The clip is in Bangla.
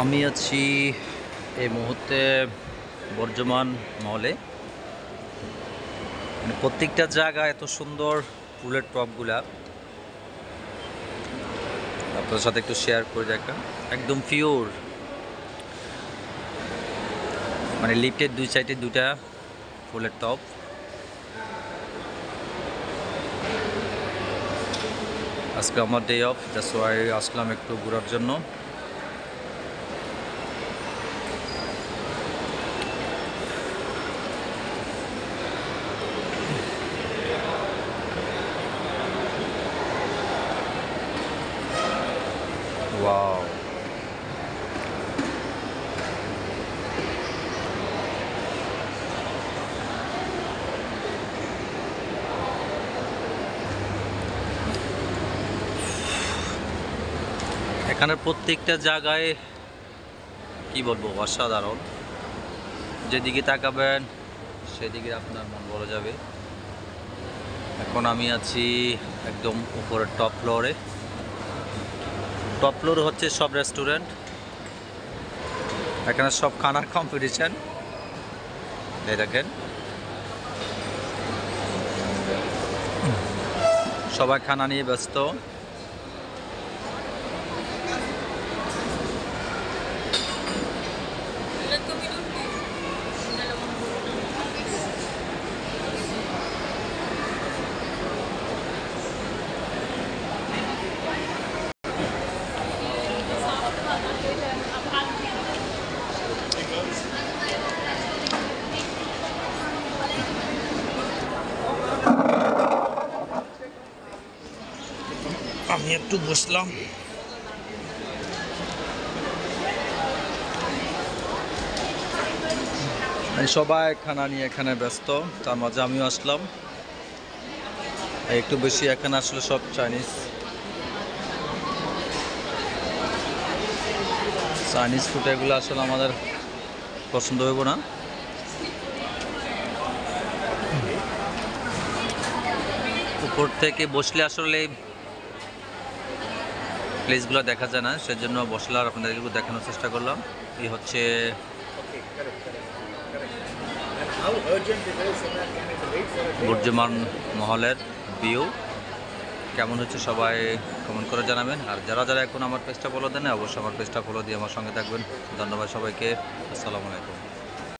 আমি আছি এই মুহূর্তে বর্জমান মহলে। মানে প্রত্যেকটা জায়গা এত সুন্দর, ফুলের টবগুলা আপনাদের সাথে একটু শেয়ার করে দেখা। একদম পিওর, মানে লিফটের দুই সাইডে দুটা ফুলের টব। আজকে আমার ডে অফ, দ্যাটস ওয়াই আসলাম একটু ঘোরার জন্য। ওয়াও, এখানের প্রত্যেকটা জায়গায় কি বলবো, অসাধারণ। যেদিকে তাকাবেন সেদিকে আপনার মন ভরে যাবে। এখন আমি আছি একদম উপরের টপ ফ্লোরে। টপ ফ্লোর হচ্ছে সব রেস্টুরেন্ট, এখানে সব খানার কম্পিটিশন। এই দেখেন, সবাই খানা নিয়ে ব্যস্ত। আমি একটু বসলাম। সবাই খানা নিয়ে এখানে ব্যস্ত, তার মাঝে আমিও আসলাম। একটু বেশি এখানে আসলে সব চাইনিজ ফুড, এগুলো আসলে আমাদের পছন্দ হইব না। উপর থেকে বসলে আসলে প্লেসগুলো দেখা যায় না, সেজন্য বসলে আর আপনাদেরকে একটু দেখানোর চেষ্টা করলাম। এই হচ্ছে বর্জমান মহলের ভিউ। কেমন হচ্ছে সবাই কমেন্ট করে জানাবেন। আর যারা যারা এখন আমার পেজটা ফলো দেন, অবশ্যই আমার পেজটা ফলো দিয়ে আমার সঙ্গে থাকবেন। ধন্যবাদ সবাইকে। আসসালামু আলাইকুম।